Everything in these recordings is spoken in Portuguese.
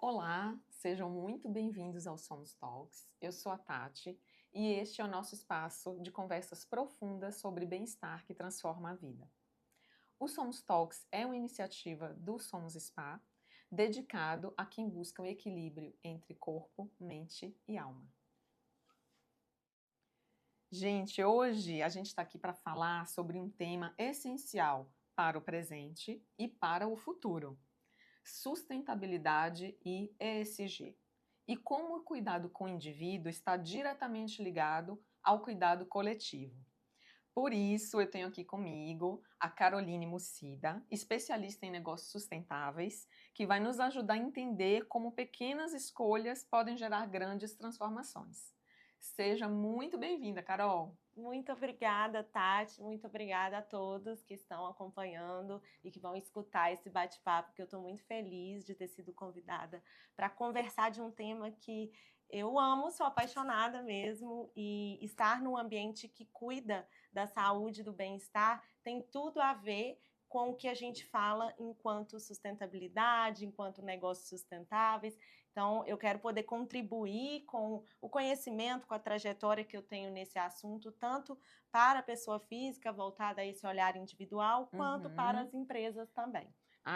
Olá, sejam muito bem-vindos ao Somos Talks. Eu sou a Tati e este é o nosso espaço de conversas profundas sobre bem-estar que transforma a vida. O Somos Talks é uma iniciativa do Somos Spa, dedicado a quem busca o equilíbrio entre corpo, mente e alma. Gente, hoje a gente está aqui para falar sobre um tema essencial para o presente e para o futuro: sustentabilidade e ESG. E como o cuidado com o indivíduo está diretamente ligado ao cuidado coletivo. Por isso, eu tenho aqui comigo a Caroline Mucida, especialista em negócios sustentáveis, que vai nos ajudar a entender como pequenas escolhas podem gerar grandes transformações. Seja muito bem-vinda, Carol! Muito obrigada, Tati. Muito obrigada a todos que estão acompanhando e que vão escutar esse bate-papo, que eu estou muito feliz de ter sido convidada para conversar de um tema que eu amo, sou apaixonada mesmo, e estar num ambiente que cuida da saúde e do bem-estar tem tudo a ver com o que a gente fala enquanto sustentabilidade, enquanto negócios sustentáveis. Então, eu quero poder contribuir com o conhecimento, com a trajetória que eu tenho nesse assunto, tanto para a pessoa física, voltada a esse olhar individual, quanto para as empresas também.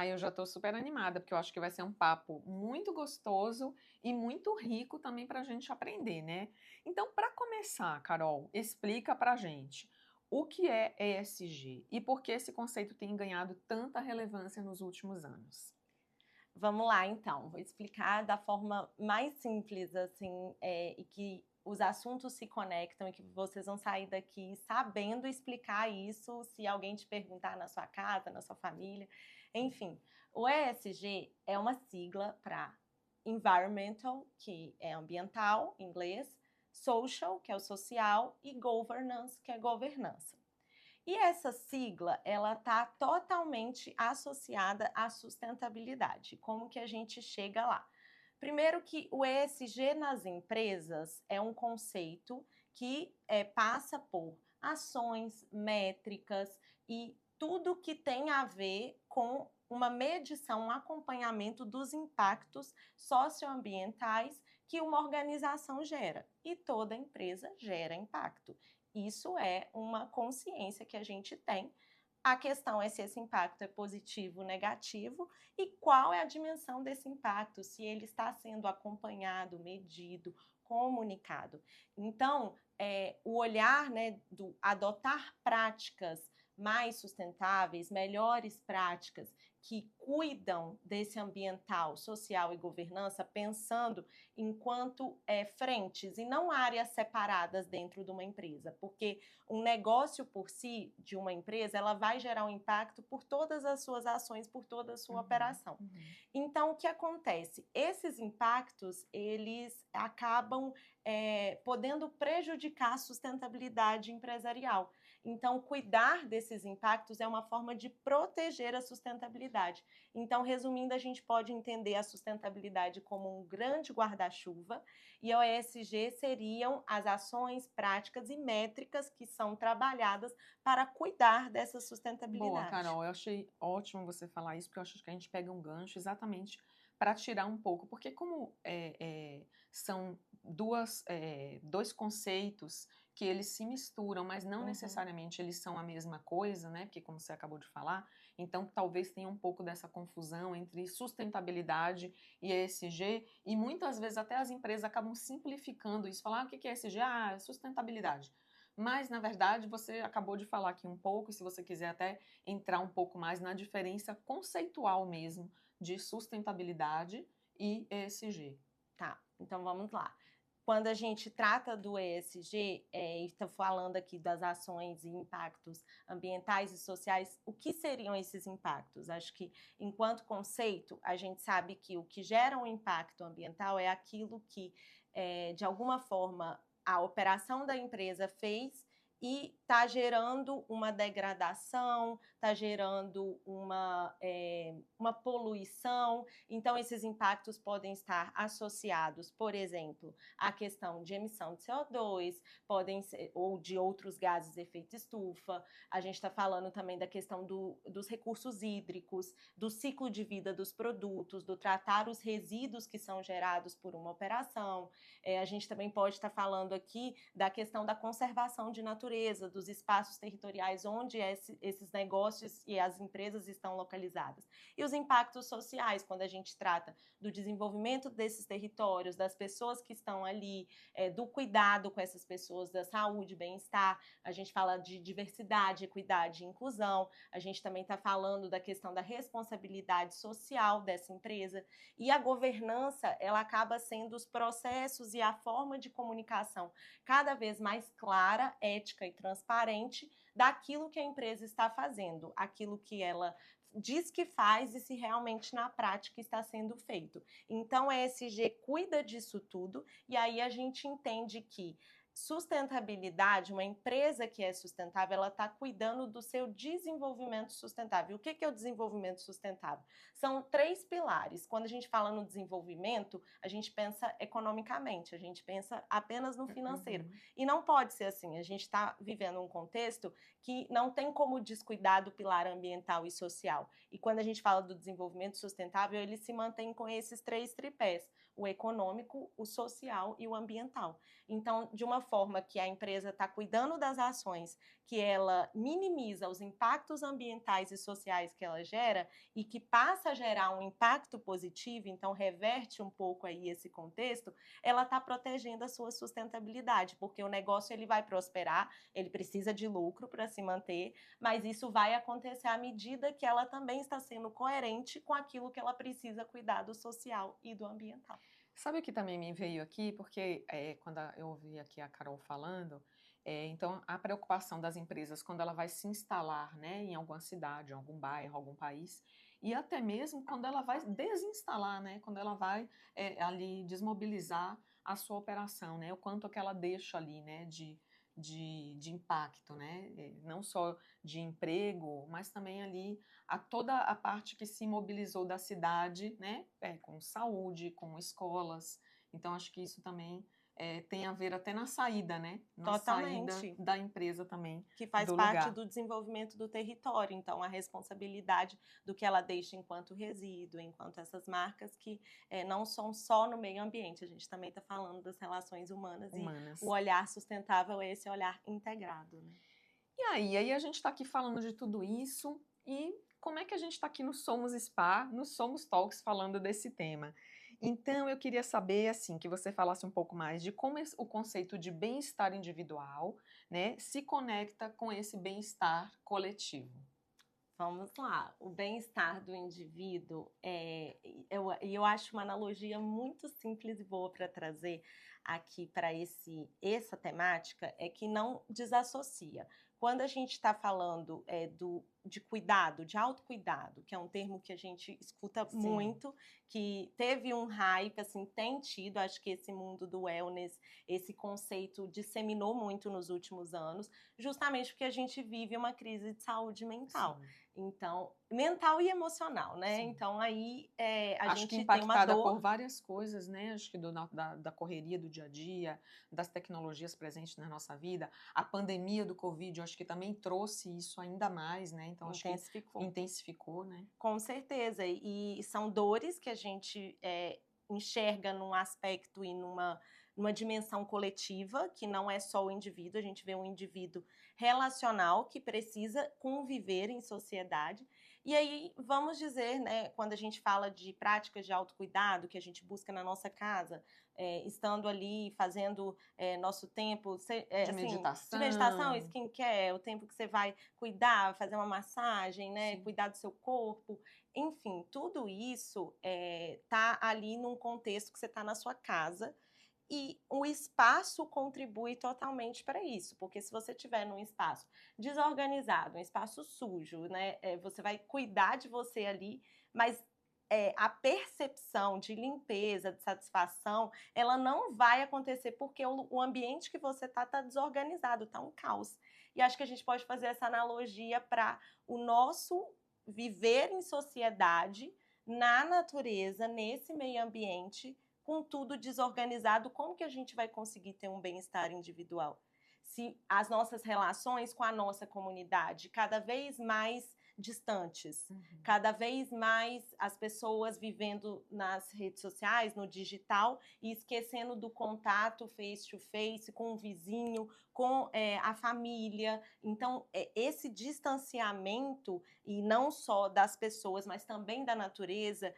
Eu já estou super animada, porque eu acho que vai ser um papo muito gostoso e muito rico também para a gente aprender, né? Então, para começar, Carol, explica para a gente o que é ESG e por que esse conceito tem ganhado tanta relevância nos últimos anos. Vamos lá, então. Vou explicar da forma mais simples, assim, e que os assuntos se conectam e que vocês vão sair daqui sabendo explicar isso se alguém te perguntar na sua casa, na sua família. Enfim, o ESG é uma sigla para Environmental, que é ambiental, em inglês, Social, que é o social, e Governance, que é governança. E essa sigla, ela está totalmente associada à sustentabilidade. Como que a gente chega lá? Primeiro que o ESG nas empresas é um conceito que passa por ações, métricas e tudo que tem a ver com uma medição, um acompanhamento dos impactos socioambientais que uma organização gera. E toda empresa gera impacto. Isso é uma consciência que a gente tem. A questão é se esse impacto é positivo ou negativo e qual é a dimensão desse impacto, se ele está sendo acompanhado, medido, comunicado. Então, o olhar, né, do adotar práticas mais sustentáveis, melhores práticas que cuidam desse ambiental, social e governança, pensando enquanto frentes e não áreas separadas dentro de uma empresa, porque um negócio por si, de uma empresa, ela vai gerar um impacto por todas as suas ações, por toda a sua operação. Então, o que acontece? Esses impactos, eles acabam podendo prejudicar a sustentabilidade empresarial. Então, cuidar desses impactos é uma forma de proteger a sustentabilidade. Então, resumindo, a gente pode entender a sustentabilidade como um grande guarda-chuva e o ESG seriam as ações, práticas e métricas que são trabalhadas para cuidar dessa sustentabilidade. Boa, Carol, eu achei ótimo você falar isso, porque eu acho que a gente pega um gancho exatamente para tirar um pouco, porque como são dois conceitos que eles se misturam, mas não necessariamente eles são a mesma coisa, né? Porque como você acabou de falar, então talvez tenha um pouco dessa confusão entre sustentabilidade e ESG, e muitas vezes até as empresas acabam simplificando isso, falar o que é ESG? É sustentabilidade. Mas, na verdade, você acabou de falar aqui um pouco, e se você quiser até entrar um pouco mais na diferença conceitual mesmo de sustentabilidade e ESG. Tá, então vamos lá. Quando a gente trata do ESG, está falando aqui das ações e impactos ambientais e sociais, o que seriam esses impactos? Acho que, enquanto conceito, a gente sabe que o que gera um impacto ambiental é aquilo que, de alguma forma, a operação da empresa fez e está gerando uma degradação, está gerando uma poluição. Então, esses impactos podem estar associados, por exemplo, à questão de emissão de CO2, podem ser, ou de outros gases de efeito estufa. A gente está falando também da questão dos recursos hídricos, do ciclo de vida dos produtos, do tratar os resíduos que são gerados por uma operação. A gente também pode estar falando aqui da questão da conservação de natureza, dos espaços territoriais onde esses negócios e as empresas estão localizadas. E os impactos sociais, quando a gente trata do desenvolvimento desses territórios, das pessoas que estão ali, do cuidado com essas pessoas, da saúde, bem-estar. A gente fala de diversidade, equidade e inclusão. A gente também está falando da questão da responsabilidade social dessa empresa. E a governança, ela acaba sendo os processos e a forma de comunicação cada vez mais clara, ética e transparente daquilo que a empresa está fazendo, aquilo que ela diz que faz e se realmente na prática está sendo feito. Então, a ESG cuida disso tudo e aí a gente entende que sustentabilidade, uma empresa que é sustentável, ela está cuidando do seu desenvolvimento sustentável. O que é o desenvolvimento sustentável? São 3 pilares. Quando a gente fala no desenvolvimento, a gente pensa economicamente, a gente pensa apenas no financeiro. E não pode ser assim. A gente está vivendo um contexto que não tem como descuidar do pilar ambiental e social. E quando a gente fala do desenvolvimento sustentável, ele se mantém com esses 3 tripés: o econômico, o social e o ambiental. Então, de uma forma que a empresa está cuidando das ações, que ela minimiza os impactos ambientais e sociais que ela gera e que passa a gerar um impacto positivo, então reverte um pouco aí esse contexto, ela está protegendo a sua sustentabilidade, porque o negócio ele vai prosperar, ele precisa de lucro para se manter, mas isso vai acontecer à medida que ela também está sendo coerente com aquilo que ela precisa cuidar do social e do ambiental. Sabe o que também me veio aqui? Porque quando eu ouvi aqui a Carol falando, então a preocupação das empresas quando ela vai se instalar, né, em alguma cidade, em algum bairro, algum país, e até mesmo quando ela vai desinstalar, né, quando ela vai ali desmobilizar a sua operação, né, o quanto que ela deixa ali, né, de impacto, né, não só de emprego, mas também ali toda a parte que se mobilizou da cidade, né, com saúde, com escolas. Então, acho que isso também tem a ver até na saída, né? Na saída Totalmente. da empresa também, Que faz do parte lugar. do desenvolvimento do território. Então, a responsabilidade do que ela deixa enquanto resíduo, enquanto essas marcas que não são só no meio ambiente. A gente também está falando das relações humanas. E o olhar sustentável é esse olhar integrado, né? E aí a gente está aqui falando de tudo isso e como é que a gente está aqui no Somos Spa, no Somos Talks, falando desse tema. Então, eu queria saber, assim, que você falasse um pouco mais de como o conceito de bem-estar individual, né, se conecta com esse bem-estar coletivo. Vamos lá, o bem-estar do indivíduo, eu acho uma analogia muito simples e boa para trazer aqui para essa temática, é que não desassocia. Quando a gente está falando de cuidado, de autocuidado, que é um termo que a gente escuta Sim. muito, que teve um hype, assim, tem tido, acho que esse mundo do wellness, esse conceito disseminou muito nos últimos anos, justamente porque a gente vive uma crise de saúde mental. Sim. Então, mental e emocional, né? Sim. Então, aí Acho gente que tem uma impactada dor. por várias coisas, né? Acho que da correria do dia a dia, das tecnologias presentes na nossa vida. A pandemia do Covid, eu acho que também trouxe isso ainda mais, né? Então, acho que intensificou, né? Com certeza. E são dores que a gente enxerga num aspecto e numa dimensão coletiva, que não é só o indivíduo, a gente vê um indivíduo relacional que precisa conviver em sociedade. E aí, vamos dizer, né, quando a gente fala de práticas de autocuidado, que a gente busca na nossa casa, estando ali, fazendo nosso tempo de meditação. De meditação, skincare, o tempo que você vai cuidar, fazer uma massagem, né, cuidar do seu corpo. Enfim, tudo isso tá ali num contexto que você está na sua casa, e o espaço contribui totalmente para isso, porque se você tiver num espaço desorganizado, um espaço sujo, né, você vai cuidar de você ali, mas a percepção de limpeza, de satisfação, ela não vai acontecer porque o ambiente que você tá desorganizado, tá um caos. E acho que a gente pode fazer essa analogia para o nosso viver em sociedade, na natureza, nesse meio ambiente, com tudo desorganizado, como que a gente vai conseguir ter um bem-estar individual? Se as nossas relações com a nossa comunidade cada vez mais distantes, cada vez mais as pessoas vivendo nas redes sociais, no digital, e esquecendo do contato face to face com o vizinho, com a família. Então, esse distanciamento, e não só das pessoas, mas também da natureza,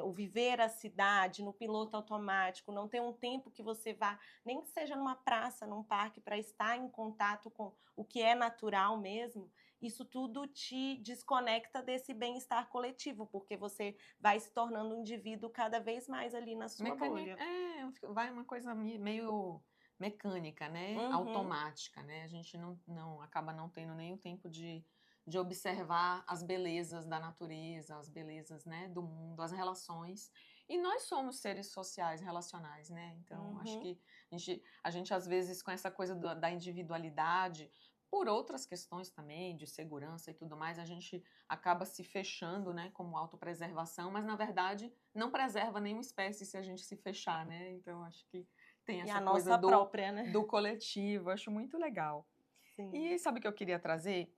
o viver a cidade no piloto automático, não ter um tempo que você vá, nem que seja numa praça, num parque, para estar em contato com o que é natural mesmo, isso tudo te desconecta desse bem-estar coletivo, porque você vai se tornando um indivíduo cada vez mais ali na sua bolha. Vai uma coisa meio mecânica, né? Automática, né? A gente não acaba não tendo nem o tempo de observar as belezas da natureza, as belezas, né, do mundo, as relações. E nós somos seres sociais, relacionais, né? Então, acho que a gente, às vezes, com essa coisa da individualidade, por outras questões também, de segurança e tudo mais, a gente acaba se fechando, né, como autopreservação, mas, na verdade, não preserva nenhuma espécie se a gente se fechar, né? Então, acho que tem essa coisa própria, né? do coletivo, acho muito legal. Sim. E sabe o que eu queria trazer?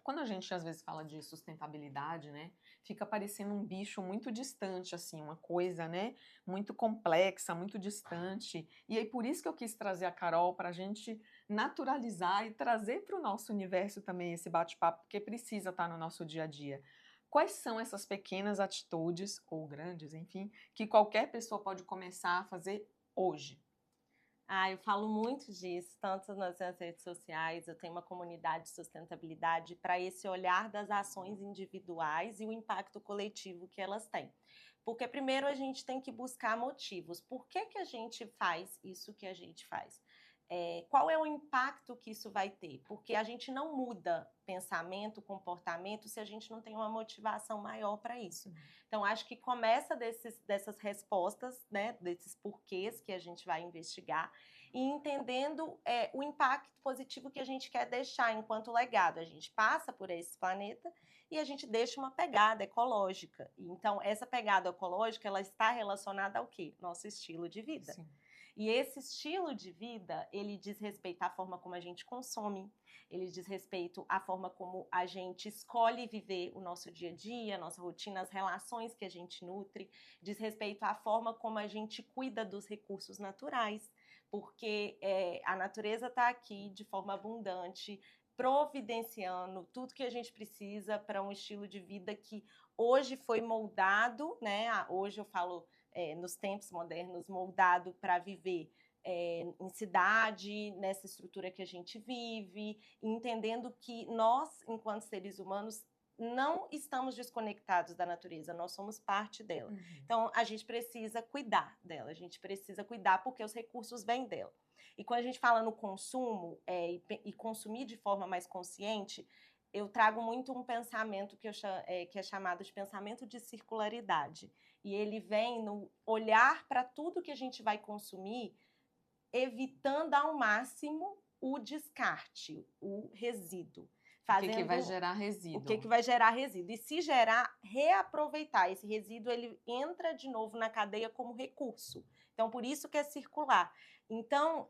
Quando a gente às vezes fala de sustentabilidade, né, fica parecendo um bicho muito distante, assim, uma coisa, né, muito complexa, muito distante. E aí por isso que eu quis trazer a Carol para a gente naturalizar e trazer para o nosso universo também esse bate-papo, porque precisa estar no nosso dia a dia. Quais são essas pequenas atitudes, ou grandes, enfim, que qualquer pessoa pode começar a fazer hoje? Eu falo muito disso, tanto nas redes sociais, eu tenho uma comunidade de sustentabilidade para esse olhar das ações individuais e o impacto coletivo que elas têm. Porque primeiro a gente tem que buscar motivos. Por que que a gente faz isso que a gente faz? Qual é o impacto que isso vai ter? Porque a gente não muda pensamento, comportamento, se a gente não tem uma motivação maior para isso. Então, acho que começa dessas respostas, né, desses porquês que a gente vai investigar, e entendendo o impacto positivo que a gente quer deixar enquanto legado. A gente passa por esse planeta e a gente deixa uma pegada ecológica. Então, essa pegada ecológica, ela está relacionada ao quê? Nosso estilo de vida. Sim. E esse estilo de vida, ele diz respeito à forma como a gente consome, ele diz respeito à forma como a gente escolhe viver o nosso dia a dia, a nossa rotina, as relações que a gente nutre, diz respeito à forma como a gente cuida dos recursos naturais, porque a natureza está aqui de forma abundante, providenciando tudo que a gente precisa para um estilo de vida que hoje foi moldado, né? Hoje eu falo nos tempos modernos, moldado para viver em cidade, nessa estrutura que a gente vive, entendendo que nós, enquanto seres humanos, não estamos desconectados da natureza, nós somos parte dela. Então, a gente precisa cuidar dela, a gente precisa cuidar porque os recursos vêm dela. E quando a gente fala no consumo e consumir de forma mais consciente, eu trago muito um pensamento que é chamado de pensamento de circularidade. E ele vem no olhar para tudo que a gente vai consumir, evitando ao máximo o descarte, o resíduo. O que vai gerar resíduo? O que vai gerar resíduo. E se gerar, reaproveitar. Esse resíduo, ele entra de novo na cadeia como recurso. Então, por isso que é circular. Então,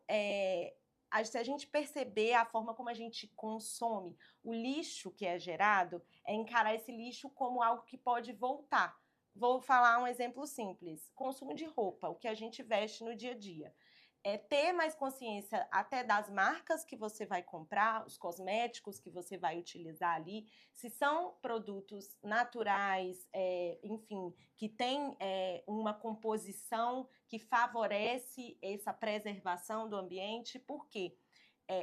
se a gente perceber a forma como a gente consome o lixo que é gerado, é encarar esse lixo como algo que pode voltar. Vou falar um exemplo simples. Consumo de roupa, o que a gente veste no dia a dia. Ter mais consciência até das marcas que você vai comprar, os cosméticos que você vai utilizar ali, se são produtos naturais, enfim, que têm uma composição que favorece essa preservação do ambiente. Por quê?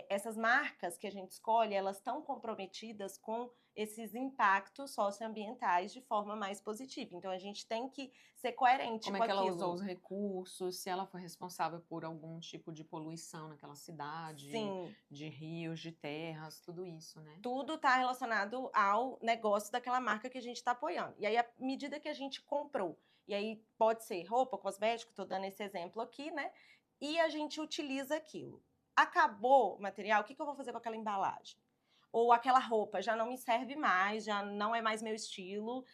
Essas marcas que a gente escolhe, elas estão comprometidas com esses impactos socioambientais de forma mais positiva. Então, a gente tem que ser coerente com aquilo. Como é que ela usou os recursos, se ela foi responsável por algum tipo de poluição naquela cidade, Sim. De rios, de terras, tudo isso, né? Tudo está relacionado ao negócio daquela marca que a gente está apoiando. E aí, à medida que a gente comprou, e aí pode ser roupa, cosmético, estou dando esse exemplo aqui, né? E a gente utiliza aquilo. Acabou o material, o que eu vou fazer com aquela embalagem? Ou aquela roupa já não me serve mais, já não é mais meu estilo,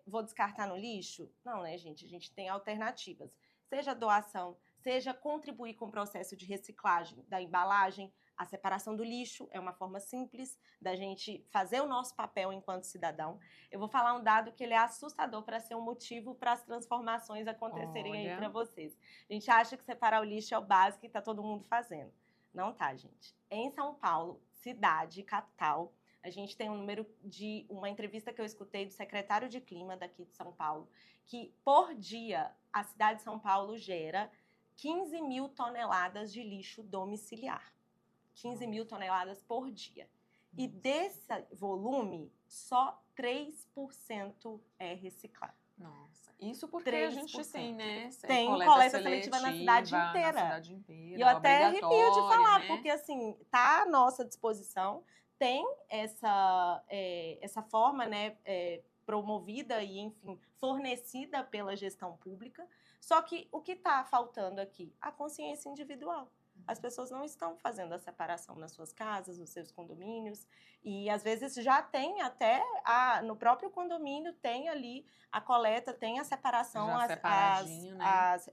vou descartar no lixo? Não, né, gente? A gente tem alternativas. Seja doação, seja contribuir com o processo de reciclagem da embalagem, a separação do lixo é uma forma simples da gente fazer o nosso papel enquanto cidadão. Eu vou falar um dado que ele é assustador para ser um motivo para as transformações acontecerem aí para vocês. A gente acha que separar o lixo é o básico e está todo mundo fazendo. Não tá, gente. Em São Paulo, cidade, capital, a gente tem um número de uma entrevista que eu escutei do secretário de Clima daqui de São Paulo, que por dia a cidade de São Paulo gera 15 mil toneladas de lixo domiciliar. 15 mil toneladas por dia. E desse volume, só 3% é reciclado. Nossa, isso porque 3%. A gente tem, né? Tem coleta seletiva na cidade inteira. E eu até arrepio de falar, né? Porque assim, tá à nossa disposição, tem essa forma, né, promovida e, enfim, fornecida pela gestão pública, só que o que está faltando aqui? A consciência individual. As pessoas não estão fazendo a separação nas suas casas, nos seus condomínios, e às vezes já tem até, no próprio condomínio tem ali a coleta, tem a separação,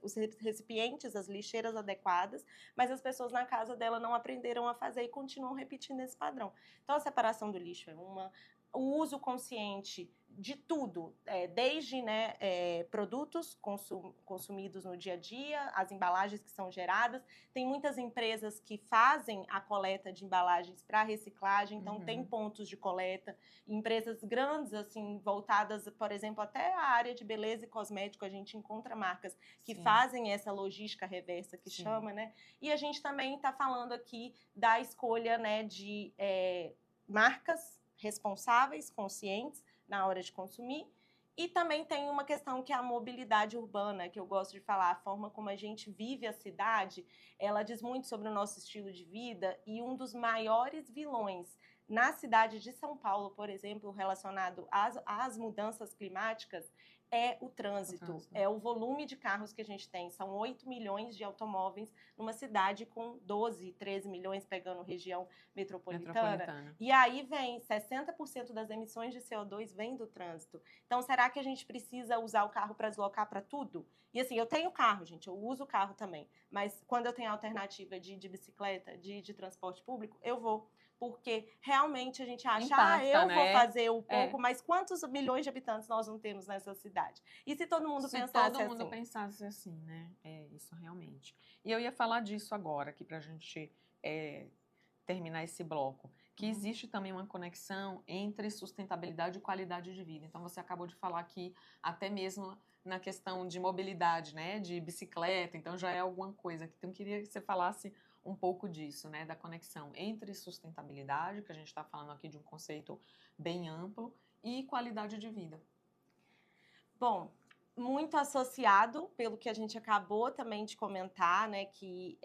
os recipientes, as lixeiras adequadas, mas as pessoas na casa dela não aprenderam a fazer e continuam repetindo esse padrão. Então a separação do lixo é o uso consciente de tudo, desde, né, produtos consumidos no dia a dia, as embalagens que são geradas. Tem muitas empresas que fazem a coleta de embalagens para reciclagem, então tem pontos de coleta. Empresas grandes, assim, voltadas, por exemplo, até a área de beleza e cosmético, a gente encontra marcas que fazem essa logística reversa, que chama, né? E a gente também está falando aqui da escolha, né, de marcas responsáveis, conscientes, na hora de consumir. E também tem uma questão que é a mobilidade urbana, que eu gosto de falar, a forma como a gente vive a cidade, ela diz muito sobre o nosso estilo de vida, e um dos maiores vilões na cidade de São Paulo, por exemplo, relacionado às mudanças climáticas, é o trânsito, é o volume de carros que a gente tem. São 8 milhões de automóveis numa cidade com 12, 13 milhões, pegando região metropolitana. E aí vem 60% das emissões de CO2 vem do trânsito. Então, será que a gente precisa usar o carro para deslocar para tudo? E assim, eu tenho carro, gente, eu uso o carro também. Mas quando eu tenho a alternativa de bicicleta, de transporte público, eu vou. Porque realmente a gente acha, eu vou fazer o pouco, mas quantos milhões de habitantes nós não temos nessa cidade? E se todo mundo pensasse assim? Se todo mundo pensasse assim, né? É isso realmente. E eu ia falar disso agora, aqui para a gente terminar esse bloco, que existe também uma conexão entre sustentabilidade e qualidade de vida. Então, você acabou de falar aqui, até mesmo na questão de mobilidade, né? De bicicleta, então já é alguma coisa. Então, eu queria que você falasse um pouco disso, né, da conexão entre sustentabilidade, que a gente está falando aqui de um conceito bem amplo, e qualidade de vida. Bom, muito associado, pelo que a gente acabou também de comentar, né, que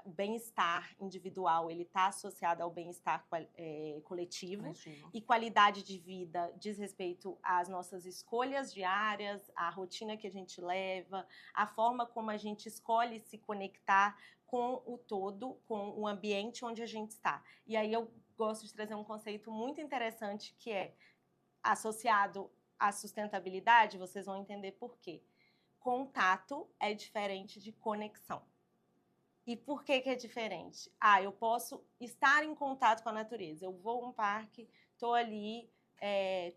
o bem-estar individual, ele está associado ao bem-estar coletivo, e qualidade de vida diz respeito às nossas escolhas diárias, à rotina que a gente leva, a forma como a gente escolhe se conectar com o todo, com o ambiente onde a gente está. E aí eu gosto de trazer um conceito muito interessante que é associado à sustentabilidade, vocês vão entender por quê. Contato é diferente de conexão. E por que é diferente? Eu posso estar em contato com a natureza. Eu vou a um parque, estou ali,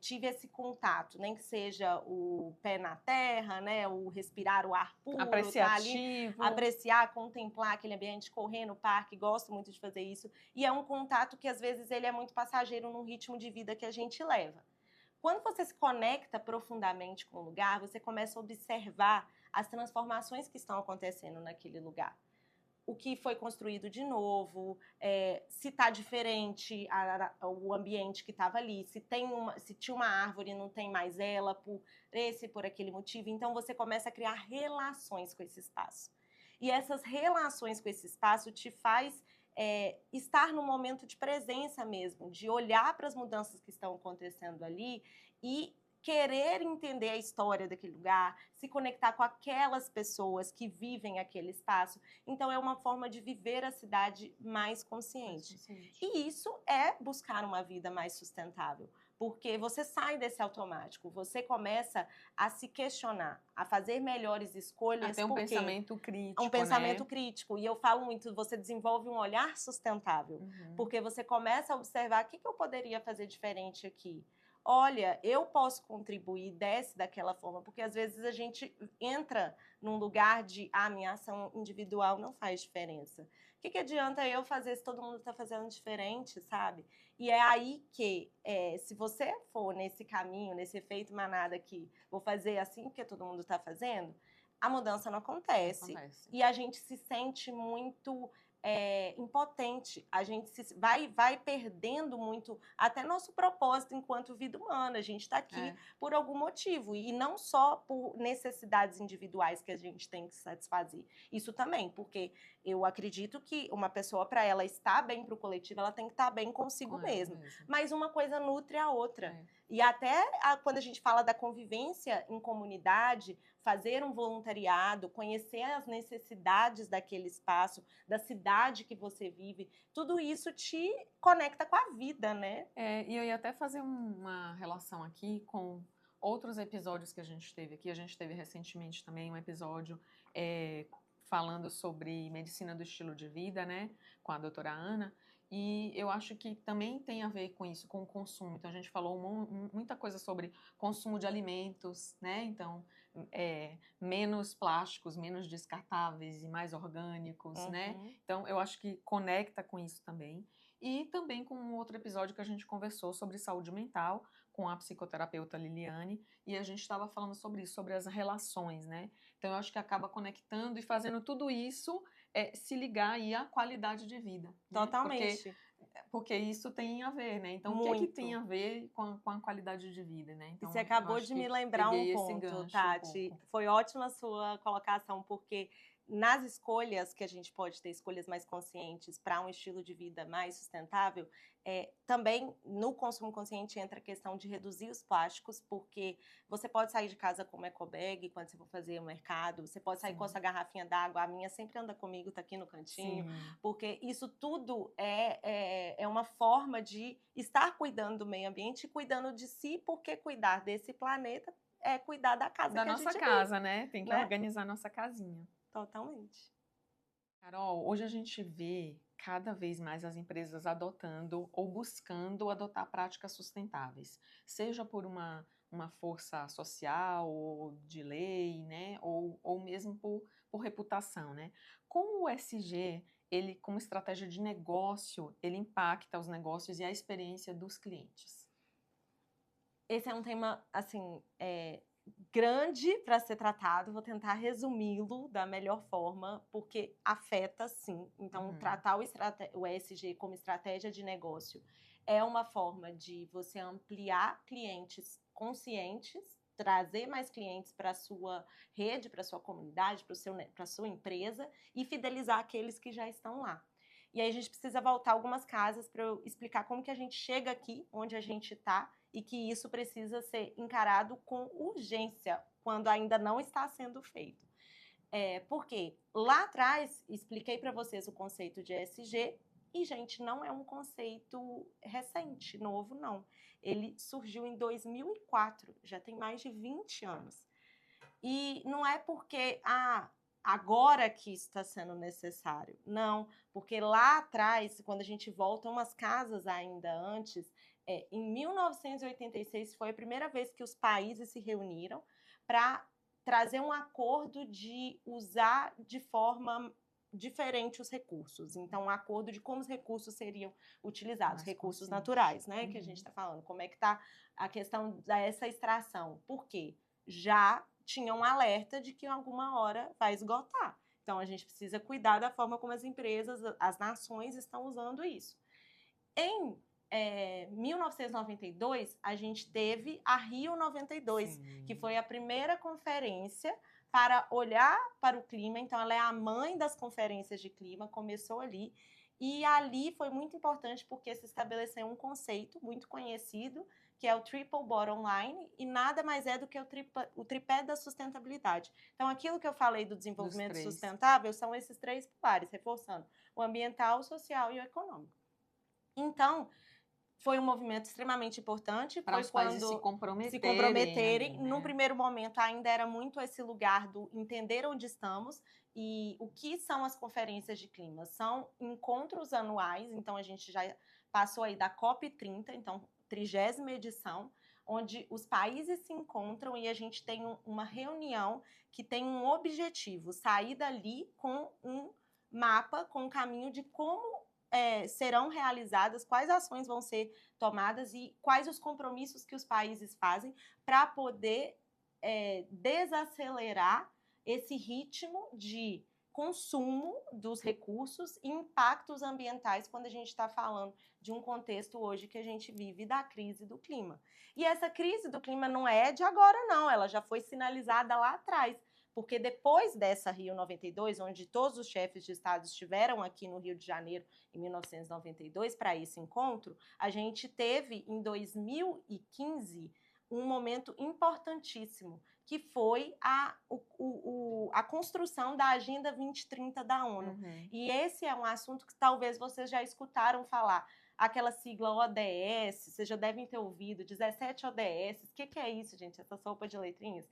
tive esse contato, nem que seja o pé na terra, né, o respirar o ar puro, apreciativo, tá ali, apreciar, contemplar aquele ambiente, correr no parque, gosto muito de fazer isso. E é um contato que às vezes ele é muito passageiro no ritmo de vida que a gente leva. Quando você se conecta profundamente com o lugar, você começa a observar as transformações que estão acontecendo naquele lugar. O que foi construído de novo, se está diferente o ambiente que estava ali, se tinha uma árvore e não tem mais ela, por aquele motivo. Então, você começa a criar relações com esse espaço. E essas relações com esse espaço te faz estar no momento de presença mesmo, de olhar para as mudanças que estão acontecendo ali e querer entender a história daquele lugar, se conectar com aquelas pessoas que vivem aquele espaço. Então, é uma forma de viver a cidade mais consciente. E isso é buscar uma vida mais sustentável, porque você sai desse automático, você começa a se questionar, a fazer melhores escolhas. Até um pensamento crítico, um pensamento crítico. E eu falo muito, você desenvolve um olhar sustentável, porque você começa a observar o que eu poderia fazer diferente aqui. Olha, eu posso contribuir, desce daquela forma, porque às vezes a gente entra num lugar de minha ação individual não faz diferença. O que adianta eu fazer se todo mundo está fazendo diferente, sabe? E é aí que, se você for nesse caminho, nesse efeito manada que vou fazer assim porque todo mundo está fazendo, a mudança não acontece. E a gente se sente muito impotente, a gente vai perdendo muito até nosso propósito enquanto vida humana. A gente está aqui por algum motivo, e não só por necessidades individuais que a gente tem que satisfazer. Isso também, porque eu acredito que uma pessoa, para ela estar bem para o coletivo, ela tem que estar bem consigo mesma. Mas uma coisa nutre a outra. E até quando a gente fala da convivência em comunidade, fazer um voluntariado, conhecer as necessidades daquele espaço, da cidade que você vive, tudo isso te conecta com a vida, né? E eu ia até fazer uma relação aqui com outros episódios que a gente teve aqui. A gente teve recentemente também um episódio falando sobre medicina do estilo de vida, né, com a doutora Ana. E eu acho que também tem a ver com isso, com o consumo. Então, a gente falou muita coisa sobre consumo de alimentos, né? Então, menos plásticos, menos descartáveis e mais orgânicos, né? Então, eu acho que conecta com isso também. E também com um outro episódio que a gente conversou sobre saúde mental, com a psicoterapeuta Liliane, e a gente estava falando sobre isso, sobre as relações, né? Então, eu acho que acaba conectando e fazendo tudo isso se ligar aí à qualidade de vida. Totalmente. Né? Porque isso tem a ver, né? Então, o que tem a ver com a qualidade de vida, né? Então, você acabou de me lembrar um ponto, Tati. Foi ótima a sua colocação, porque nas escolhas que a gente pode ter, escolhas mais conscientes para um estilo de vida mais sustentável, também no consumo consciente entra a questão de reduzir os plásticos, porque você pode sair de casa com uma ecobag quando você for fazer o mercado, você pode sair com a sua garrafinha d'água, a minha sempre anda comigo, tá aqui no cantinho, porque isso tudo é uma forma de estar cuidando do meio ambiente e cuidando de si, porque cuidar desse planeta é cuidar da casa que a gente vive. Da nossa casa, né? Tem que organizar a nossa casinha. Totalmente. Carol, hoje a gente vê cada vez mais as empresas adotando ou buscando adotar práticas sustentáveis, seja por uma força social ou de lei, né, ou mesmo por reputação, né? Como o ESG, ele, como estratégia de negócio, ele impacta os negócios e a experiência dos clientes? Esse é um tema, assim, grande para ser tratado, vou tentar resumi-lo da melhor forma, porque afeta sim. Então, tratar o ESG como estratégia de negócio é uma forma de você ampliar clientes conscientes, trazer mais clientes para a sua rede, para a sua comunidade, para a sua empresa e fidelizar aqueles que já estão lá. E aí a gente precisa voltar algumas casas para eu explicar como que a gente chega aqui, onde a gente está, e que isso precisa ser encarado com urgência, quando ainda não está sendo feito. Porque lá atrás, expliquei para vocês o conceito de ESG, e, gente, não é um conceito recente, novo, não. Ele surgiu em 2004, já tem mais de 20 anos. E não é porque, agora que isso está sendo necessário. Não, porque lá atrás, quando a gente volta umas casas ainda antes, em 1986 foi a primeira vez que os países se reuniram para trazer um acordo de usar de forma diferente os recursos. Então, um acordo de como os recursos seriam utilizados, recursos naturais, né, que a gente está falando. Como é que está a questão dessa extração? Por quê? Já tinha um alerta de que em alguma hora vai esgotar. Então, a gente precisa cuidar da forma como as empresas, as nações estão usando isso. Em 1992, a gente teve a Rio 92, que foi a primeira conferência para olhar para o clima. Então, ela é a mãe das conferências de clima, começou ali. E ali foi muito importante porque se estabeleceu um conceito muito conhecido, que é o Triple Bottom Line, e nada mais é do que o tripé da sustentabilidade. Então, aquilo que eu falei do desenvolvimento sustentável são esses 3 pilares, reforçando o ambiental, o social e o econômico. Então, foi um movimento extremamente importante. Para os países se comprometerem. Né? Num primeiro momento, ainda era muito esse lugar do entender onde estamos e o que são as conferências de clima. São encontros anuais, então a gente já passou aí da COP30, então 30ª edição, onde os países se encontram e a gente tem uma reunião que tem um objetivo, sair dali com um mapa, com um caminho de como serão realizadas, quais ações vão ser tomadas e quais os compromissos que os países fazem para poder desacelerar esse ritmo de consumo dos recursos e impactos ambientais quando a gente está falando de um contexto hoje que a gente vive da crise do clima. E essa crise do clima não é de agora, não, ela já foi sinalizada lá atrás. Porque depois dessa Rio 92, onde todos os chefes de estado estiveram aqui no Rio de Janeiro em 1992 para esse encontro, a gente teve em 2015 um momento importantíssimo, que foi a construção da Agenda 2030 da ONU. Uhum. E esse é um assunto que talvez vocês já escutaram falar. Aquela sigla ODS, vocês já devem ter ouvido, 17 ODS. O que é isso, gente? Essa sopa de letrinhas?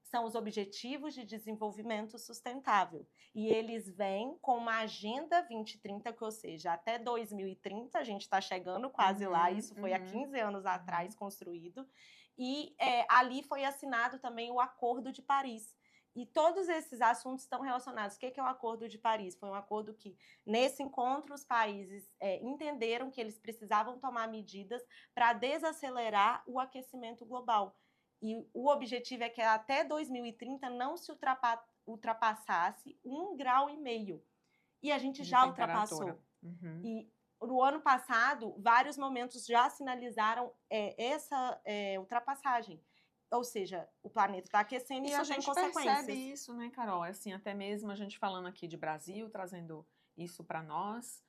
São os Objetivos de Desenvolvimento Sustentável. E eles vêm com uma Agenda 2030, que, ou seja, até 2030, a gente está chegando quase lá, isso foi há 15 anos atrás construído, e ali foi assinado também o Acordo de Paris. E todos esses assuntos estão relacionados. O que é o Acordo de Paris? Foi um acordo que, nesse encontro, os países entenderam que eles precisavam tomar medidas para desacelerar o aquecimento global. E o objetivo é que até 2030 não se ultrapassasse 1,5 graus. E a gente já ultrapassou. Uhum. E no ano passado, vários momentos já sinalizaram essa ultrapassagem. Ou seja, o planeta está aquecendo e a tem gente consequências. Percebe isso, né, Carol? Assim, até mesmo a gente falando aqui de Brasil, trazendo isso para nós.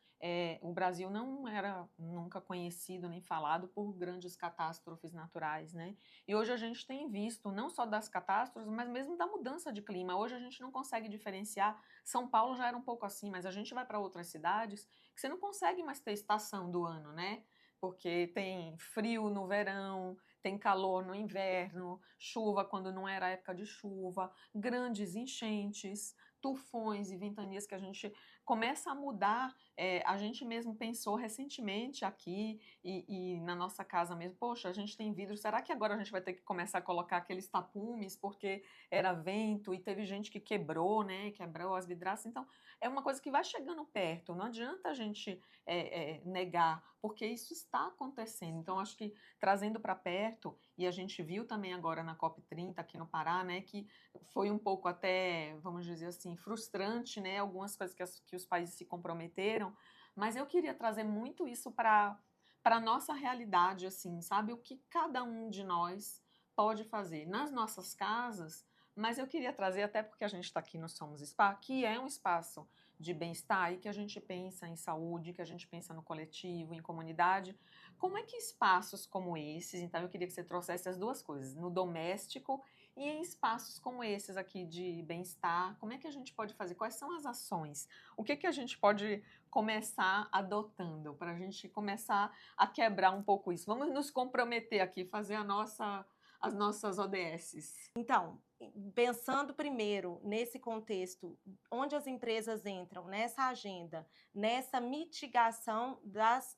O Brasil não era nunca conhecido nem falado por grandes catástrofes naturais, né? E hoje a gente tem visto, não só das catástrofes, mas mesmo da mudança de clima. Hoje a gente não consegue diferenciar. São Paulo já era um pouco assim, mas a gente vai para outras cidades que você não consegue mais ter estação do ano, né? Porque tem frio no verão, tem calor no inverno, chuva quando não era época de chuva, grandes enchentes, tufões e ventanias que a gente começa a mudar. A gente mesmo pensou recentemente aqui e na nossa casa mesmo, poxa, a gente tem vidro, será que agora a gente vai ter que começar a colocar aqueles tapumes porque era vento e teve gente que quebrou, né, quebrou as vidraças. Então, é uma coisa que vai chegando perto, não adianta a gente negar, porque isso está acontecendo. Então, acho que trazendo para perto, e a gente viu também agora na COP30 aqui no Pará, né, que foi um pouco até, vamos dizer assim, frustrante, né, algumas coisas que os países se comprometeram, mas eu queria trazer muito isso para a nossa realidade, assim, sabe, o que cada um de nós pode fazer nas nossas casas, mas eu queria trazer, até porque a gente está aqui no Somos Spa, que é um espaço de bem-estar e que a gente pensa em saúde, que a gente pensa no coletivo, em comunidade. Como é que espaços como esses, então eu queria que você trouxesse as duas coisas, no doméstico e em espaços como esses aqui de bem-estar, como é que a gente pode fazer? Quais são as ações? O que a gente pode começar adotando para a gente começar a quebrar um pouco isso? Vamos nos comprometer aqui, fazer as nossas ODSs. Então, pensando primeiro nesse contexto, onde as empresas entram nessa agenda, nessa mitigação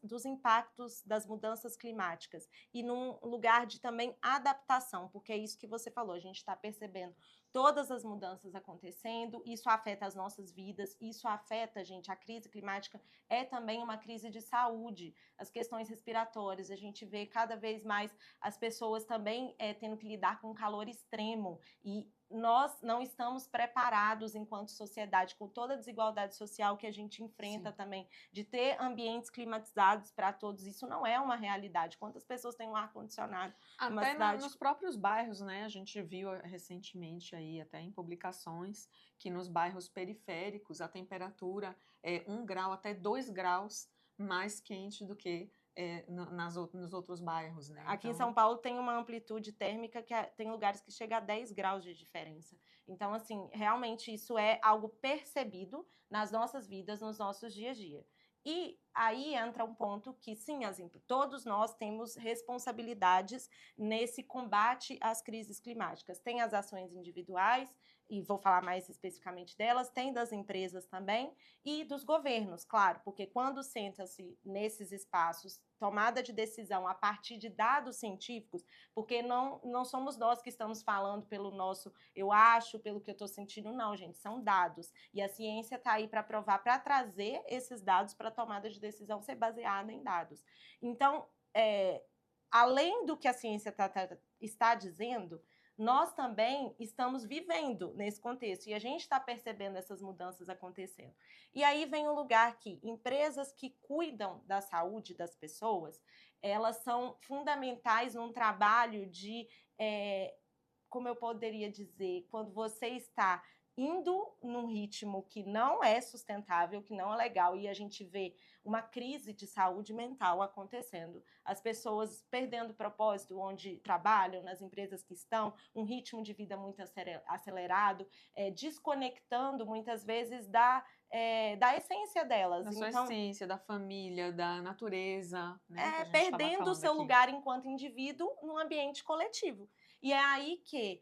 dos impactos das mudanças climáticas e num lugar de também adaptação, porque é isso que você falou, a gente está percebendo todas as mudanças acontecendo, isso afeta as nossas vidas, isso afeta, gente, a crise climática é também uma crise de saúde, as questões respiratórias, a gente vê cada vez mais as pessoas também tendo que lidar com calor extremo e nós não estamos preparados enquanto sociedade, com toda a desigualdade social que a gente enfrenta. Sim. Também, de ter ambientes climatizados para todos, isso não é uma realidade. Quantas pessoas têm um ar-condicionado? Até nos próprios bairros, né? A gente viu recentemente aí, até em publicações, que nos bairros periféricos a temperatura é 1 grau até 2 graus mais quente do que nos outros bairros, né? Aqui em Então, São Paulo tem uma amplitude térmica que tem lugares que chega a 10 graus de diferença. Então, assim, realmente isso é algo percebido nas nossas vidas, nos nossos dia a dia. E aí entra um ponto que, sim, todos nós temos responsabilidades nesse combate às crises climáticas. Tem as ações individuais, e vou falar mais especificamente delas, tem das empresas também, e dos governos, claro, porque quando senta-se nesses espaços, tomada de decisão a partir de dados científicos, porque não somos nós que estamos falando pelo nosso eu acho, pelo que eu estou sentindo, não, gente, são dados. E a ciência está aí para provar, para trazer esses dados para a tomada de decisão ser baseada em dados. Então, além do que a ciência está dizendo, nós também estamos vivendo nesse contexto e a gente está percebendo essas mudanças acontecendo. E aí vem o lugar que empresas que cuidam da saúde das pessoas, elas são fundamentais num trabalho de, como eu poderia dizer, quando você está indo num ritmo que não é sustentável, que não é legal, e a gente vê uma crise de saúde mental acontecendo, as pessoas perdendo o propósito onde trabalham, nas empresas que estão, um ritmo de vida muito acelerado, desconectando muitas vezes da essência delas. Da sua essência, da família, da natureza, né? Que a gente Perdendo o seu lugar enquanto indivíduo num ambiente coletivo. E é aí que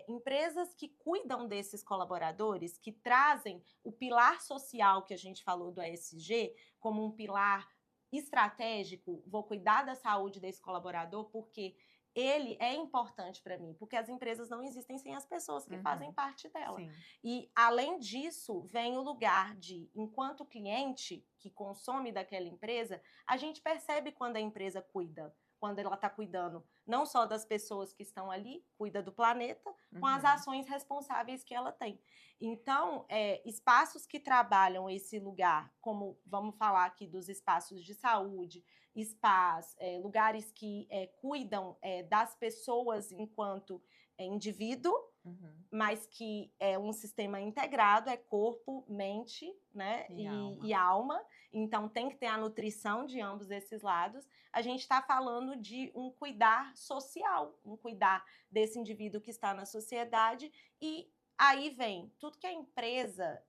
empresas que cuidam desses colaboradores, que trazem o pilar social que a gente falou do ESG como um pilar estratégico, vou cuidar da saúde desse colaborador porque ele é importante para mim, porque as empresas não existem sem as pessoas que fazem parte dela. Sim. E, além disso, vem o lugar de, enquanto cliente que consome daquela empresa, a gente percebe quando a empresa cuida, quando ela está cuidando não só das pessoas que estão ali, cuida do planeta, com as ações responsáveis que ela tem. Então, espaços que trabalham esse lugar, como vamos falar aqui dos espaços de saúde, spas, lugares que cuidam das pessoas enquanto indivíduo, mas que é um sistema integrado, é corpo, mente, né, e alma. Então, tem que ter a nutrição de ambos esses lados. A gente está falando de um cuidar social, um cuidar desse indivíduo que está na sociedade. E aí vem tudo que a empresa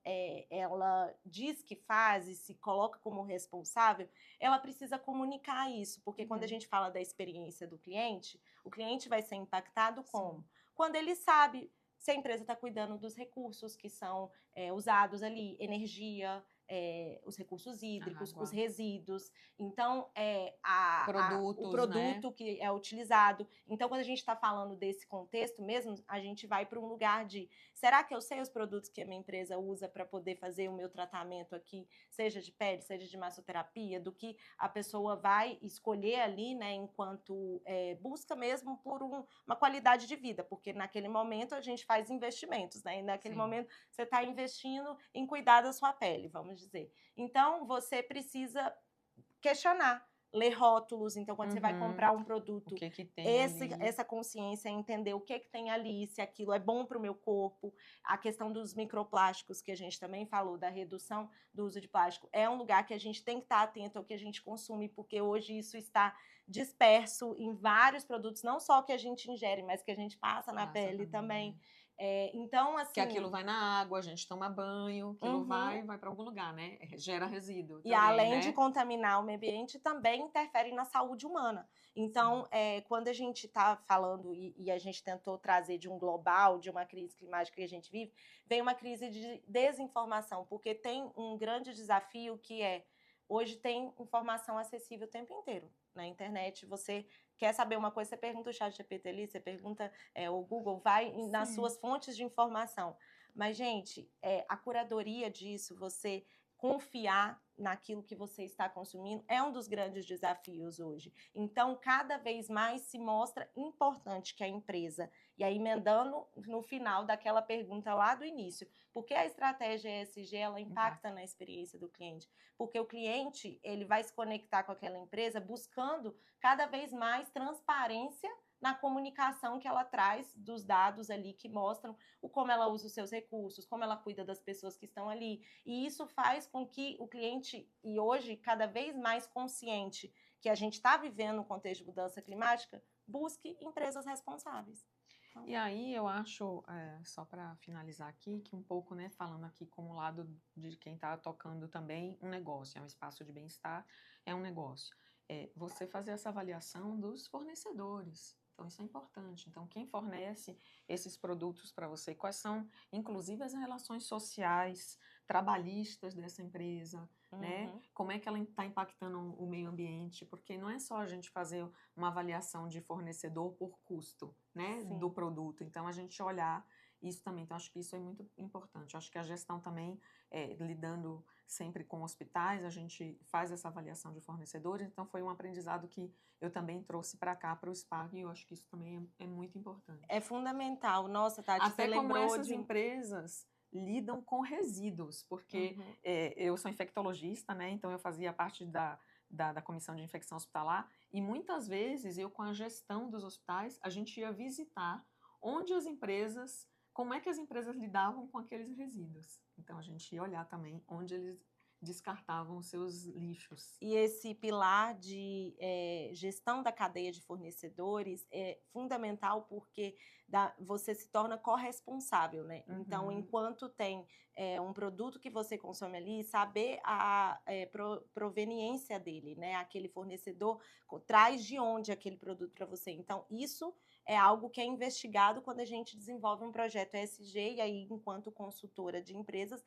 ela diz que faz e se coloca como responsável, ela precisa comunicar isso, porque quando a gente fala da experiência do cliente, o cliente vai ser impactado como? Quando ele sabe se a empresa está cuidando dos recursos que são usados ali, energia, os recursos hídricos, os resíduos. Então, o produto, né, que é utilizado. Então, quando a gente está falando desse contexto mesmo, a gente vai para um lugar de, será que eu sei os produtos que a minha empresa usa para poder fazer o meu tratamento aqui, seja de pele, seja de massoterapia, do que a pessoa vai escolher ali, né, enquanto busca mesmo por uma qualidade de vida, porque naquele momento a gente faz investimentos, né, e naquele momento você está investindo em cuidar da sua pele, vamos dizer. Então, você precisa questionar, ler rótulos. Então, quando você vai comprar um produto, o que tem essa consciência, entender o que tem ali, se aquilo é bom para o meu corpo. A questão dos microplásticos, que a gente também falou, da redução do uso de plástico, é um lugar que a gente tem que estar atento ao que a gente consome, porque hoje isso está disperso em vários produtos, não só que a gente ingere, mas que a gente passa na pele também. Então, assim... Que aquilo vai na água, a gente toma banho, aquilo vai para algum lugar, né? Gera resíduo também, e além, né, de contaminar o meio ambiente, também interfere na saúde humana. Então, quando a gente está falando, e a gente tentou trazer de um global, de uma crise climática que a gente vive, vem uma crise de desinformação, porque tem um grande desafio que hoje tem informação acessível o tempo inteiro. Na internet, você quer saber uma coisa, você pergunta o ChatGPT ali, você pergunta o Google, vai nas suas fontes de informação. Mas, gente, a curadoria disso, você confiar naquilo que você está consumindo, é um dos grandes desafios hoje. Então, cada vez mais se mostra importante que a empresa, e aí emendando no final daquela pergunta lá do início, por que a estratégia ESG, ela impacta na experiência do cliente? Porque o cliente, ele vai se conectar com aquela empresa buscando cada vez mais transparência na comunicação que ela traz dos dados ali que mostram como ela usa os seus recursos, como ela cuida das pessoas que estão ali. E isso faz com que o cliente, e hoje cada vez mais consciente, que a gente está vivendo no contexto de mudança climática, busque empresas responsáveis. E aí eu acho, só para finalizar aqui, que um pouco, né, falando aqui como lado de quem está tocando também um negócio, é um espaço de bem-estar, é um negócio. Você fazer essa avaliação dos fornecedores. Então, isso é importante. Então, quem fornece esses produtos para você, quais são, inclusive, as relações sociais, trabalhistas dessa empresa, né? Como é que ela está impactando o meio ambiente? Porque não é só a gente fazer uma avaliação de fornecedor por custo, né, do produto. Então, a gente olhar isso também. Então, acho que isso é muito importante. Acho que a gestão também, lidando sempre com hospitais, a gente faz essa avaliação de fornecedores. Então, foi um aprendizado que eu também trouxe para cá, para o SPAG, e eu acho que isso também é muito importante. É fundamental. Nossa, Tati, até você como lembrou essas empresas lidam com resíduos, porque eu sou infectologista, né? Então eu fazia parte da comissão de infecção hospitalar, e muitas vezes eu, com a gestão dos hospitais, a gente ia visitar como é que as empresas lidavam com aqueles resíduos. Então a gente ia olhar também onde eles descartavam os seus lixos. E esse pilar de gestão da cadeia de fornecedores é fundamental porque você se torna corresponsável, né? Então, enquanto tem um produto que você consome ali, saber a proveniência dele, né? Aquele fornecedor traz de onde aquele produto para você. Então, isso é algo que é investigado quando a gente desenvolve um projeto ESG, e aí, enquanto consultora de empresas,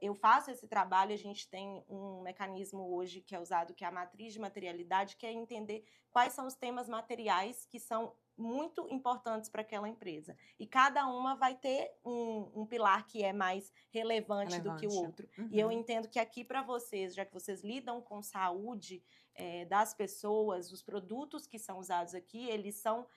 eu faço esse trabalho. A gente tem um mecanismo hoje que é usado, que é a matriz de materialidade, que é entender quais são os temas materiais que são muito importantes para aquela empresa. E cada uma vai ter um pilar que é mais relevante do que o outro. E eu entendo que aqui para vocês, já que vocês lidam com saúde das pessoas, os produtos que são usados aqui, eles são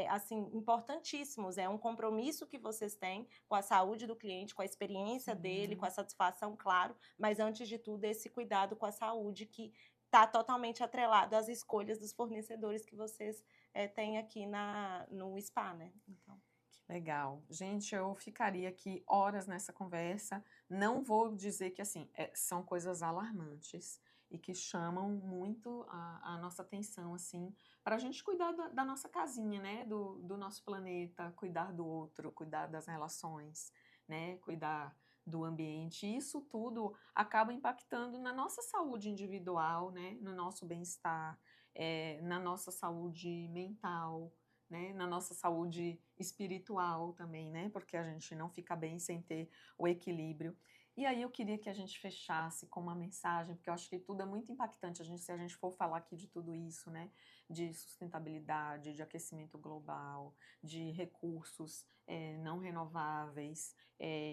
assim, importantíssimos. É um compromisso que vocês têm com a saúde do cliente, com a experiência dele, com a satisfação, claro, mas antes de tudo esse cuidado com a saúde que está totalmente atrelado às escolhas dos fornecedores que vocês têm aqui no SPA, né? Então. Legal. Gente, eu ficaria aqui horas nessa conversa. Não vou dizer que, assim, são coisas alarmantes e que chamam muito a nossa atenção, assim, para a gente cuidar da nossa casinha, né? Do nosso planeta, cuidar do outro, cuidar das relações, né? Cuidar do ambiente. Isso tudo acaba impactando na nossa saúde individual, né? No nosso bem-estar, na nossa saúde mental, né, na nossa saúde espiritual também, né, porque a gente não fica bem sem ter o equilíbrio. E aí eu queria que a gente fechasse com uma mensagem, porque eu acho que tudo é muito impactante, se a gente for falar aqui de tudo isso, né, de sustentabilidade, de aquecimento global, de recursos não renováveis,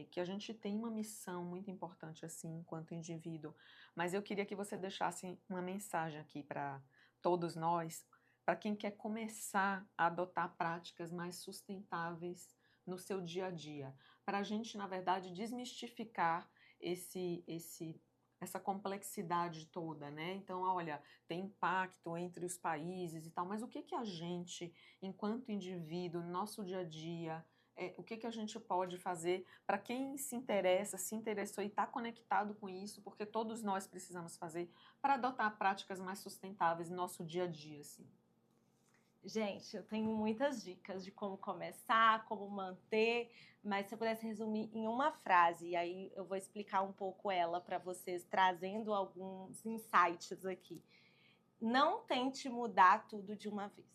que a gente tem uma missão muito importante assim, enquanto indivíduo. Mas eu queria que você deixasse uma mensagem aqui para todos nós, para quem quer começar a adotar práticas mais sustentáveis no seu dia a dia, para a gente, na verdade, desmistificar essa complexidade toda, né? Então, olha, tem impacto entre os países e tal, mas o que a gente, enquanto indivíduo, no nosso dia a dia, o que a gente pode fazer para quem se interessou e está conectado com isso, porque todos nós precisamos fazer para adotar práticas mais sustentáveis no nosso dia a dia, assim. Gente, eu tenho muitas dicas de como começar, como manter, mas se eu pudesse resumir em uma frase, e aí eu vou explicar um pouco ela para vocês, trazendo alguns insights aqui. Não tente mudar tudo de uma vez.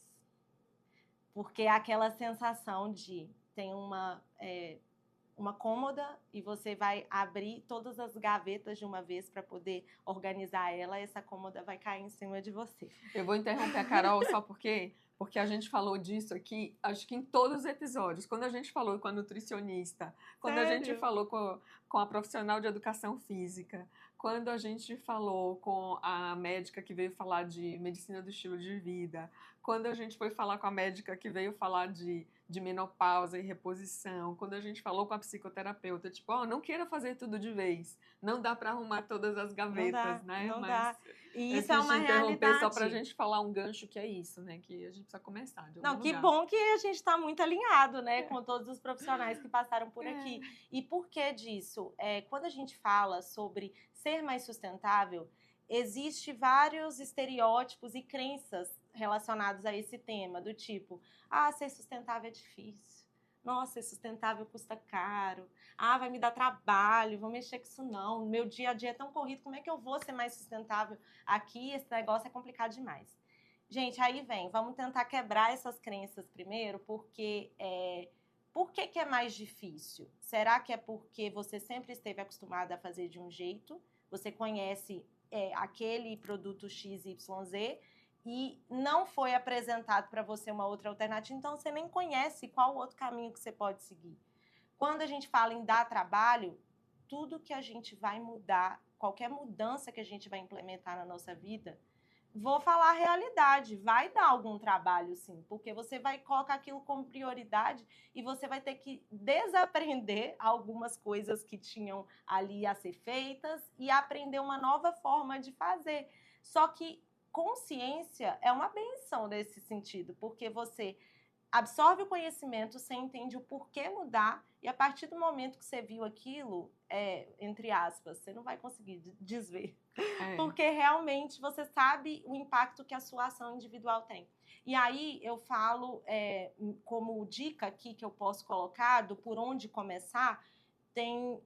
Porque é aquela sensação de tem uma cômoda e você vai abrir todas as gavetas de uma vez para poder organizar ela, essa cômoda vai cair em cima de você. Eu vou interromper a Carol só porque a gente falou disso aqui, acho que em todos os episódios. Quando a gente falou com a nutricionista, quando a gente falou com a profissional de educação física, quando a gente falou com a médica que veio falar de medicina do estilo de vida, quando a gente foi falar com a médica que veio falar de menopausa e reposição, quando a gente falou com a psicoterapeuta, tipo, não queira fazer tudo de vez, não dá para arrumar todas as gavetas, né? Não dá. E isso é uma realidade. Só para a gente falar um gancho que é isso, né? Que a gente precisa começar de algum lugar. Que bom que a gente está muito alinhado, né? Com todos os profissionais que passaram por aqui. E por que disso? Quando a gente fala sobre ser mais sustentável, existe vários estereótipos e crenças relacionados a esse tema, do tipo, ser sustentável é difícil. Nossa, ser sustentável custa caro. Vai me dar trabalho, vou mexer com isso não. Meu dia a dia é tão corrido, como é que eu vou ser mais sustentável aqui? Esse negócio é complicado demais. Gente, aí vamos tentar quebrar essas crenças primeiro, porque por que é mais difícil? Será que é porque você sempre esteve acostumada a fazer de um jeito? Você conhece aquele produto XYZ e não foi apresentado para você uma outra alternativa, então você nem conhece qual outro caminho que você pode seguir. Quando a gente fala em dar trabalho, tudo que a gente vai mudar, qualquer mudança que a gente vai implementar na nossa vida, vou falar a realidade, vai dar algum trabalho sim, porque você vai colocar aquilo como prioridade e você vai ter que desaprender algumas coisas que tinham ali a ser feitas e aprender uma nova forma de fazer. Só que consciência é uma benção nesse sentido, porque você absorve o conhecimento, você entende o porquê mudar, e a partir do momento que você viu aquilo, entre aspas, você não vai conseguir desver. Porque realmente você sabe o impacto que a sua ação individual tem. E aí eu falo, como dica aqui que eu posso colocar, do por onde começar, tem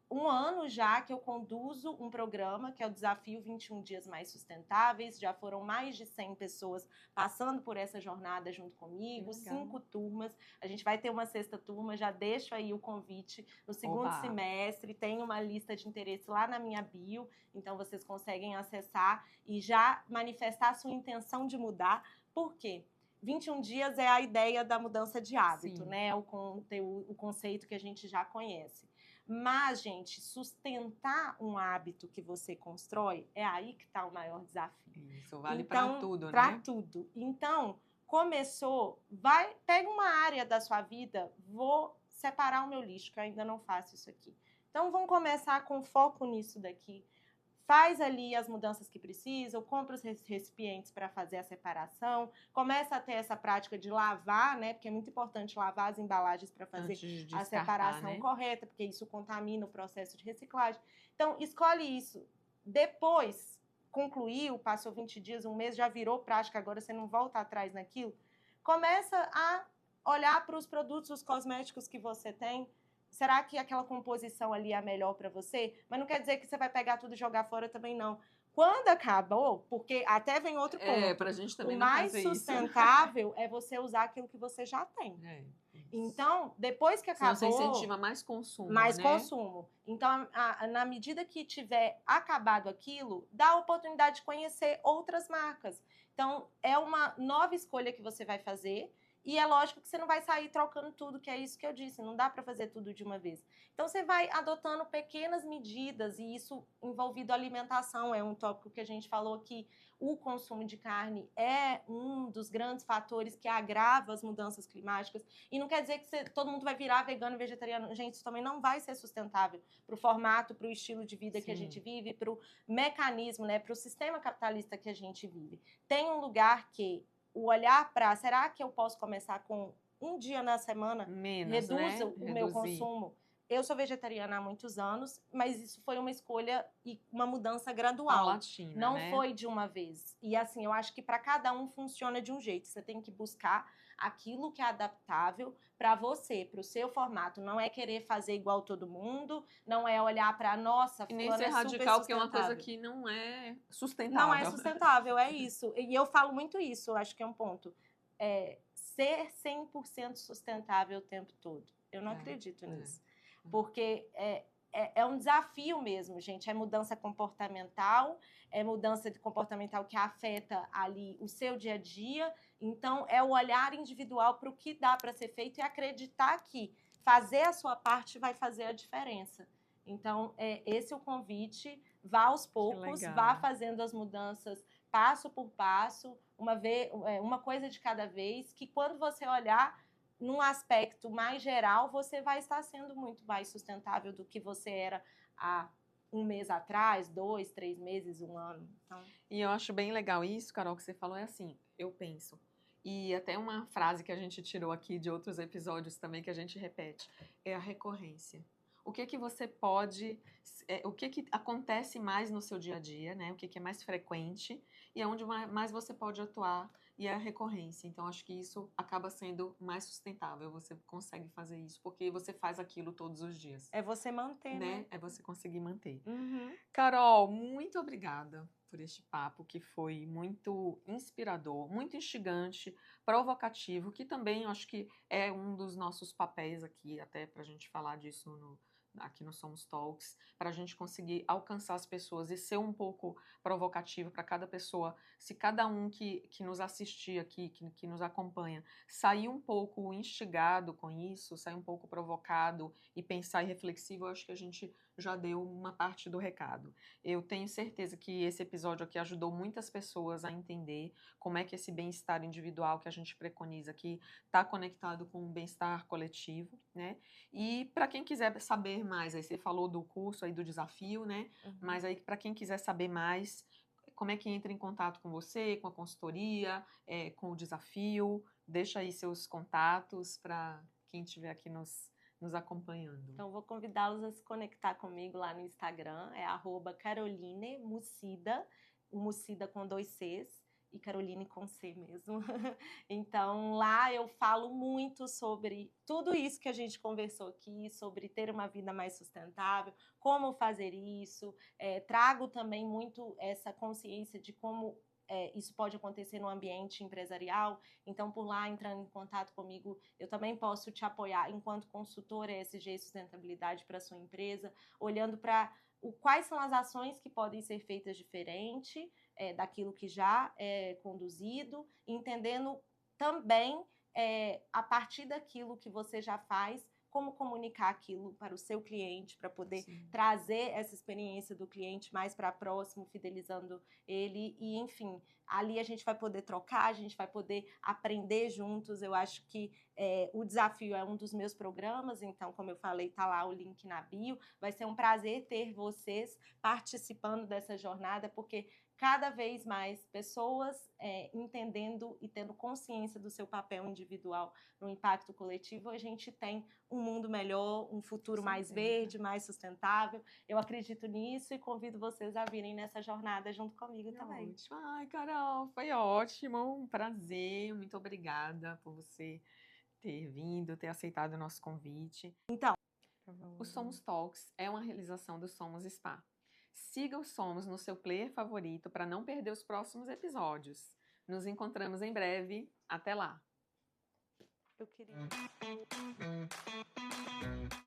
1 ano já que eu conduzo um programa que é o Desafio 21 Dias Mais Sustentáveis. Já foram mais de 100 pessoas passando por essa jornada junto comigo, 5 turmas. A gente vai ter uma 6ª turma, já deixo aí o convite no segundo semestre. Tem uma lista de interesse lá na minha bio, então vocês conseguem acessar e já manifestar a sua intenção de mudar. Por quê? 21 dias é a ideia da mudança de hábito, né? O conceito que a gente já conhece. Mas, gente, sustentar um hábito que você constrói, é aí que está o maior desafio. Isso vale para tudo, né? Para tudo. Então, começou, pega uma área da sua vida, vou separar o meu lixo, que eu ainda não faço isso aqui. Então, vamos começar com foco nisso daqui. Faz ali as mudanças que precisam, compra os recipientes para fazer a separação, começa a ter essa prática de lavar, né? Porque é muito importante lavar as embalagens para fazer a separação, né, correta, porque isso contamina o processo de reciclagem. Então, escolhe isso. Depois, concluiu, passou 20 dias, 1 mês, já virou prática, agora você não volta atrás naquilo. Começa a olhar para os produtos, os cosméticos que você tem. Será que aquela composição ali é a melhor para você? Mas não quer dizer que você vai pegar tudo e jogar fora também, não. Quando acabou, porque até vem outro ponto. Pra gente também o não mais fazer sustentável é você usar aquilo que você já tem. Então, depois que acabou... Senão você incentiva mais consumo, mais consumo. Então, na medida que tiver acabado aquilo, dá a oportunidade de conhecer outras marcas. Então, é uma nova escolha que você vai fazer. E é lógico que você não vai sair trocando tudo, que é isso que eu disse, não dá para fazer tudo de uma vez. Então, você vai adotando pequenas medidas, e isso envolvido alimentação, é um tópico que a gente falou aqui. O consumo de carne é um dos grandes fatores que agrava as mudanças climáticas. E não quer dizer que todo mundo vai virar vegano e vegetariano. Gente, isso também não vai ser sustentável para o formato, para o estilo de vida que a gente vive, para o mecanismo, né, para o sistema capitalista que a gente vive. Tem um lugar que o olhar para, será que eu posso começar com 1 dia na semana? Menos, reduzo o meu consumo. Eu sou vegetariana há muitos anos, mas isso foi uma escolha e uma mudança gradual. Paulatina, não né? foi de uma vez. E assim, eu acho que para cada um funciona de um jeito. Você tem que buscar aquilo que é adaptável para você, para o seu formato. Não é querer fazer igual todo mundo, não é olhar para nossa, e nem ser radical, porque é uma coisa que não é sustentável. Não é sustentável, é isso. E eu falo muito isso, acho que é um ponto. Ser 100% sustentável o tempo todo. Eu não acredito nisso. Porque é um desafio mesmo, gente. É mudança comportamental, é mudança comportamental que afeta ali o seu dia a dia. Então, é o olhar individual para o que dá para ser feito e acreditar que fazer a sua parte vai fazer a diferença. Então, esse é o convite. Vá aos poucos, vá fazendo as mudanças passo por passo, uma coisa de cada vez, que quando você olhar num aspecto mais geral, você vai estar sendo muito mais sustentável do que você era há 1 mês atrás, 2, 3 meses, 1 ano. Então... E eu acho bem legal isso, Carol, que você falou, é assim, eu penso. E até uma frase que a gente tirou aqui de outros episódios também, que a gente repete, é a recorrência. o que que você pode, o que que acontece mais no seu dia a dia, né? O que que é mais frequente e é onde mais você pode atuar e a recorrência. Então, acho que isso acaba sendo mais sustentável. Você consegue fazer isso porque você faz aquilo todos os dias. É você manter, né? É você conseguir manter. Uhum. Carol, muito obrigada por este papo que foi muito inspirador, muito instigante, provocativo, que também eu acho que é um dos nossos papéis aqui, até para a gente falar disso aqui no Somos Talks, para a gente conseguir alcançar as pessoas e ser um pouco provocativo para cada pessoa. Se cada um que nos assistir aqui, que nos acompanha, sair um pouco instigado com isso, sair um pouco provocado e pensar e reflexivo, eu acho que a gente já deu uma parte do recado. Eu tenho certeza que esse episódio aqui ajudou muitas pessoas a entender como é que esse bem-estar individual que a gente preconiza aqui está conectado com o bem-estar coletivo, né? E para quem quiser saber mais, aí você falou do curso aí do desafio, né? Mas aí para quem quiser saber mais, como é que entra em contato com você, com a consultoria, com o desafio, deixa aí seus contatos para quem estiver aqui nos acompanhando. Então, vou convidá-los a se conectar comigo lá no Instagram, é @CarolineMucida, o Mucida com 2 Cs, e Caroline com C mesmo. Então, lá eu falo muito sobre tudo isso que a gente conversou aqui, sobre ter uma vida mais sustentável, como fazer isso, trago também muito essa consciência de como isso pode acontecer no ambiente empresarial. Então, por lá, entrando em contato comigo, eu também posso te apoiar enquanto consultora ESG e sustentabilidade para a sua empresa, olhando para quais são as ações que podem ser feitas diferente daquilo que já é conduzido, entendendo também, a partir daquilo que você já faz, como comunicar aquilo para o seu cliente, para poder trazer essa experiência do cliente mais para próximo, fidelizando ele e, enfim, ali a gente vai poder trocar, a gente vai poder aprender juntos. Eu acho que o desafio é um dos meus programas, então, como eu falei, tá lá o link na bio. Vai ser um prazer ter vocês participando dessa jornada, porque cada vez mais pessoas entendendo e tendo consciência do seu papel individual no impacto coletivo, a gente tem um mundo melhor, um futuro mais verde, mais sustentável. Eu acredito nisso e convido vocês a virem nessa jornada junto comigo também. Ótimo. Ai, Carol, foi ótimo, um prazer, muito obrigada por você ter vindo, ter aceitado o nosso convite. Então, o Somos Talks é uma realização do Somos Spa. Siga o Somos no seu player favorito para não perder os próximos episódios. Nos encontramos em breve. Até lá! Eu queria...